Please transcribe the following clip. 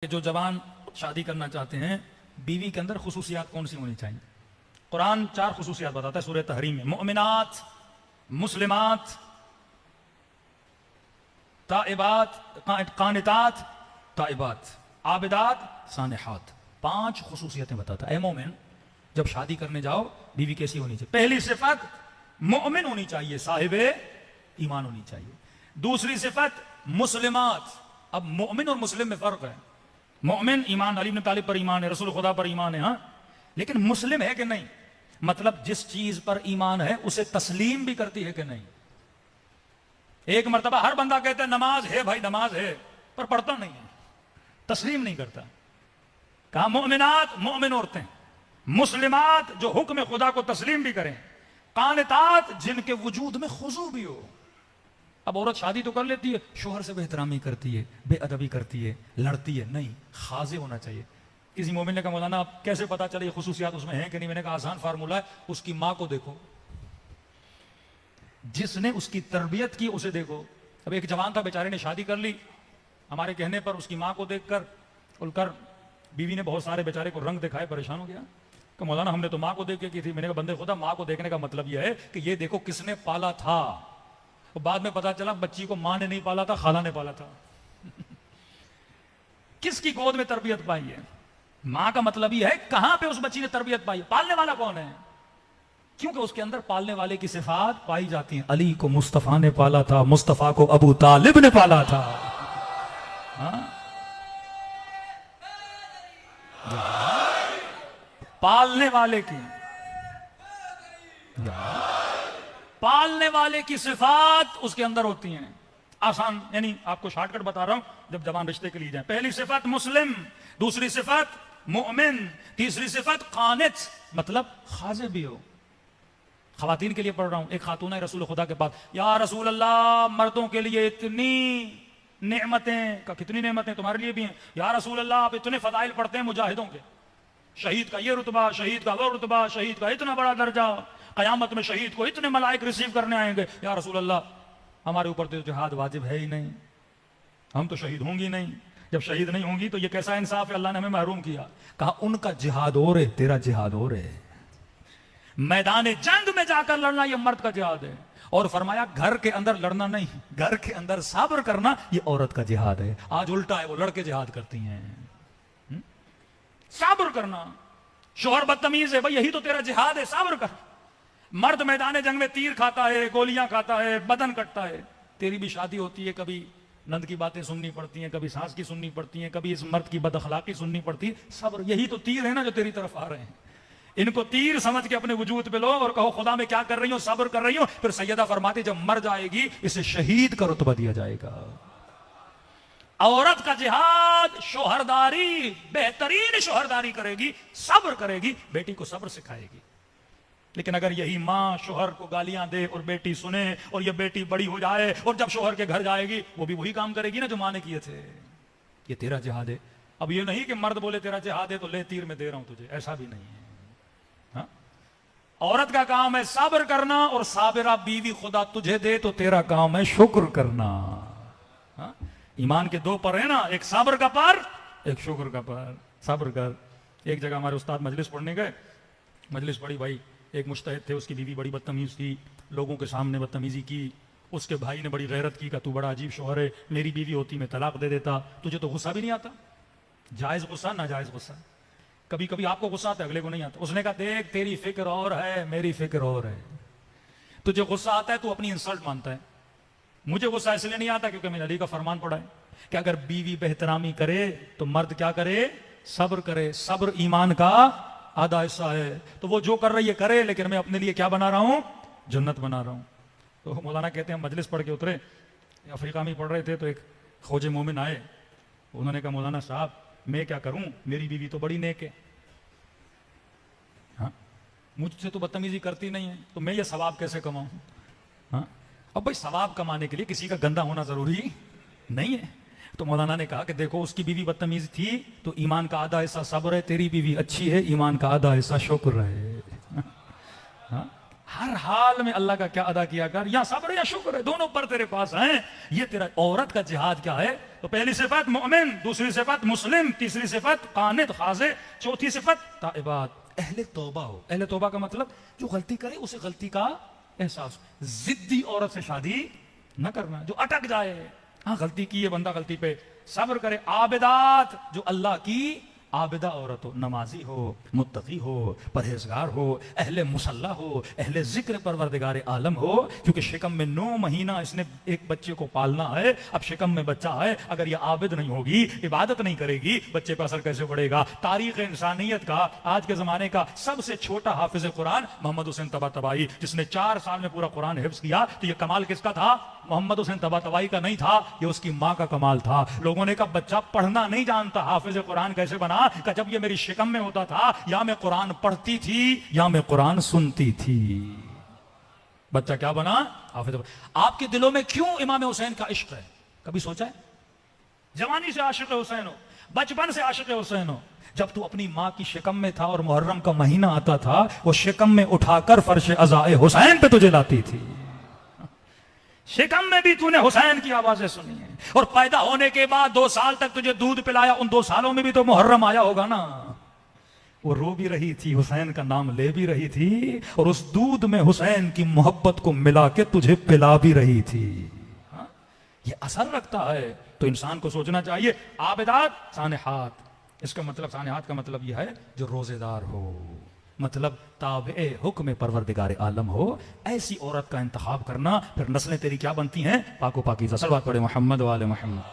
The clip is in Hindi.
जो जवान शादी करना चाहते हैं, बीवी के अंदर खुसूसियात कौन सी होनी चाहिए? कुरान 4 खुसूसियात बताता है सूरह तहरीम में। मोमिनात, मुस्लिमात, ताइबात, कानितात, ताइबात, आबिदात, सानिहात, 5 खुसूसियतें बताता है। मोमिन, जब शादी करने जाओ बीवी कैसी होनी चाहिए? पहली सिफत मोमिन होनी चाहिए, साहिबे ईमान होनी चाहिए। दूसरी सिफत मुस्लिमात। अब मोमिन और मुस्लिम में फर्क है। मोमिन ईमान, अली इब्न तालिब पर ईमान है, रसूल खुदा पर ईमान है, हाँ, लेकिन मुस्लिम है कि नहीं? मतलब जिस चीज पर ईमान है उसे तस्लीम भी करती है कि नहीं? एक मर्तबा हर बंदा कहता है नमाज है भाई, नमाज है, पर पढ़ता नहीं है, तस्लीम नहीं करता। कहा मोमिनात, मोमिन औरतें, मुस्लिमात जो हुक्म खुदा को तस्लीम भी करें, कानितात जिनके वजूद में खुजू भी हो। अब औरत शादी तो कर लेती है, शोहर से बेहतरामी करती है, बेअदबी करती है, लड़ती है, नहीं, खाजे होना चाहिए। किसी मोमिन ने कहा मौलाना आप कैसे पता चले ये खुसूसियात उसमें हैं कि नहीं? मैंने कहा आसान फार्मूला है, उसकी माँ को देखो, जिसने उसकी तरबियत की उसे देखो। अब एक जवान था, बेचारे ने शादी कर ली, हमारे कहने पर उसकी माँ को देखकर उलकर बीवी ने बहुत सारे बेचारे को रंग दिखाए, परेशान हो गया कि मौलाना हमने तो माँ को देख के की थी। मैंने कहा बंदे खुदा, माँ को देखने का मतलब यह है कि ये देखो किसने पाला था। तो बाद में पता चला बच्ची को मां ने नहीं पाला था, खाला ने पाला था। किसकी गोद में तरबियत पाई है? मां का मतलब यह है कहां पे उस बच्ची ने तरबियत पाई, पालने वाला कौन है? क्योंकि उसके अंदर पालने वाले की सिफात पाई जाती है। अली को मुस्तफा ने पाला था, मुस्तफा को अबू तालिब ने पाला था। हाँ? पालने वाले की, पालने वाले की सिफात उसके अंदर होती हैं। आसान, यानी आपको शॉर्टकट बता रहा हूं, जब जवान रिश्ते के लिए जाए। पहली सिफत मुस्लिम, दूसरी सिफत मोमिन, तीसरी सिफत कानित, मतलब खाजे भी हो। खवातीन के लिए पढ़ रहा हूं। एक खातून है रसूल खुदा के पास, या रसूल अल्लाह मर्दों के लिए इतनी नेमतें, का कितनी नेमतें तुम्हारे लिए भी हैं या रसूल अल्लाह, आप इतने फदाइल पढ़ते हैं मुजाहिदों के, शहीद का ये रुतबा, शहीद का वो रुतबा, शहीद का इतना बड़ा दर्जा, कयामत में शहीद को इतने मलाइक रिसीव करने आएंगे। या रसूल अल्लाह हमारे ऊपर तो जिहाद वाजिब है ही नहीं, हम तो शहीद होंगी नहीं, जब शहीद नहीं होंगी तो ये कैसा इंसाफ है, अल्लाह ने हमें महरूम किया। कहा उनका जिहाद और है, तेरा जिहाद और है। मैदान जंग में जाकर लड़ना ये मर्द का जिहाद है, और फरमाया घर के अंदर लड़ना नहीं, घर के अंदर सब्र करना ये औरत का जिहाद है। आज उल्टा है, वो लड़के जिहाद करती हैं, सब्र करना। शोहर बदतमीज है, भाई यही तो तेरा जिहाद है, सब्र कर। मर्द मैदान जंग में तीर खाता है, गोलियां खाता है, बदन कटता है। तेरी भी शादी होती है, कभी नंद की बातें सुननी पड़ती हैं, कभी सास की सुननी पड़ती हैं, कभी इस मर्द की बदअखलाकी सुननी पड़ती है। सब्र, यही तो तीर है ना जो तेरी तरफ आ रहे हैं। इनको तीर समझ के अपने वजूद पे लो और कहो खुदा मैं क्या कर रही हूं, सब्र कर रही हूं। फिर सैयदा फरमाती जब मर जाएगी इसे शहीद का रुतबा दिया जाएगा। औरत का जिहाद शोहरदारी, बेहतरीन शोहरदारी करेगी, सब्र करेगी, बेटी को सब्र सिखाएगी। लेकिन अगर यही माँ शोहर को गालियां दे और बेटी सुने, और ये बेटी बड़ी हो जाए और जब शोहर के घर जाएगी वो भी वही काम करेगी ना जो माँ ने किए थे, ये तेरा जिहाद है। अब ये नहीं कि मर्द बोले तेरा जिहाद है तो ले तीर में दे रहा हूं तुझे, ऐसा भी नहीं है। हाँ? औरत का काम है सब्र करना, और साबिरा बीवी खुदा तुझे दे तो तेरा काम है शुक्र करना। हाँ? ईमान के 2 पर है ना, एक सब्र का पर, एक शुक्र का पर। सब्र कर। एक जगह हमारे उस्ताद मजलिस पढ़ने गए, मजलिस पढ़ी, भाई एक मुश्तहिद थे, उसकी बीवी बड़ी बदतमीज थी, लोगों के सामने बदतमीजी की। उसके भाई ने बड़ी गैरत की, का तू बड़ा अजीब शोहर है, मेरी बीवी होती मैं तलाक दे देता, तुझे तो गुस्सा भी नहीं आता? जायज गुस्सा, नाजायज गुस्सा। कभी कभी आपको गुस्सा आता है, अगले को नहीं आता। उसने कहा देख तेरी फिक्र और है, मेरी फिक्र और है। तुझे गुस्सा आता है, तू अपनी इंसल्ट मानता है, मुझे गुस्सा इसलिए नहीं आता क्योंकि मैंने अली का फरमान पढ़ा है कि अगर बीवी बेहतरामी करे तो मर्द क्या करे? सब्र करे। सब्र ईमान का आधा हिस्सा है। तो वो जो कर रही है करे, लेकिन मैं अपने लिए क्या बना रहा हूं? जन्नत बना रहा हूं। तो मौलाना कहते हैं मजलिस पढ़ के उतरे, अफ्रीका में पढ़ रहे थे, तो एक खोजे मोमिन आए, उन्होंने कहा मौलाना साहब मैं क्या करूं, मेरी बीवी तो बड़ी नेक है, हाँ, मुझसे तो बदतमीजी करती नहीं है, तो मैं ये सवाब कैसे कमाऊं? हाँ? अब भाई सवाब कमाने के लिए किसी का गंदा होना जरूरी नहीं है। तो मौलाना ने कहा कि देखो उसकी बीवी बदतमीज थी तो ईमान का आधा हिस्सा सब्र है, तेरी बीवी अच्छी है, ईमान का आधा हिस्सा शुक्र है। हाँ? हर हाल में अल्लाह का क्या अदा किया कर, या सब्र या शुक्र है, दोनों पर तेरे पास हैं। ये तेरा औरत का जिहाद क्या है? तो पहली सिफत मोमिन, दूसरी सिफत मुस्लिम, तीसरी सिफत कानित खाज़े, चौथी सिफत ताइबात, अहले तौबा हो। अहले तौबा का मतलब जो गलती करे उसे गलती का एहसास। जिद्दी औरत से शादी न करना, जो अटक जाए, हाँ गलती की है बंदा, गलती पे सब्र करे। आबिदात, जो अल्लाह की आबिदा औरत हो, नमाजी हो, मुत्तकी हो, परहेजगार हो, अहले मुसल्ला हो, अहले जिक्र परवरदिगार आलम हो। क्योंकि शिकम में 9 महीना इसने एक बच्चे को पालना है। अब शिकम में बच्चा है, अगर ये आबिद नहीं होगी, इबादत नहीं करेगी, बच्चे पर असर कैसे पड़ेगा? तारीख इंसानियत का, आज के जमाने का सबसे छोटा हाफिज कुरान मोहम्मद हुसैन तबातबाई, जिसने 4 साल में पूरा कुरान हिफ्ज किया। तो ये कमाल किसका था? मोहम्मद हुसैन तबातबाई का नहीं था, ये उसकी माँ का कमाल था। लोगों ने कहा बच्चा पढ़ना नहीं जानता, हाफिज कुरान कैसे बना? कि जब ये मेरी शिकम में होता था, या मैं कुरान पढ़ती थी या मैं कुरान सुनती थी। बच्चा क्या बना? हाफिज। आपके दिलों में क्यों इमाम हुसैन का इश्क है? कभी सोचा है? जवानी से आशिक हुसैन हो, बचपन से आशिक हुसैन हो। जब तू अपनी माँ की शिकम में था और मुहर्रम का महीना आता था, वो शिकम में उठाकर फर्श अज़ाए हुसैन पे तुझे लाती थी। शिकम में भी तूने हुसैन की आवाजें सुनी है, और पैदा होने के बाद 2 साल तक तुझे दूध पिलाया, उन 2 सालों में भी तो मुहर्रम आया होगा ना। वो रो भी रही थी, हुसैन का नाम ले भी रही थी, और उस दूध में हुसैन की मोहब्बत को मिला के तुझे पिला भी रही थी। हाँ? ये असर रखता है। तो इंसान को सोचना चाहिए। आबिदात सानेहात, इसका मतलब, सानेहात का मतलब यह है जो रोजेदार हो, मतलब ताबे हुक्म परवरदिगार आलम हो। ऐसी औरत का इंतखाब करना, फिर नस्लें तेरी क्या बनती हैं? पाको पाकीज़ा। सल्लल्लाहु अलैहि मोहम्मद व आले मोहम्मद।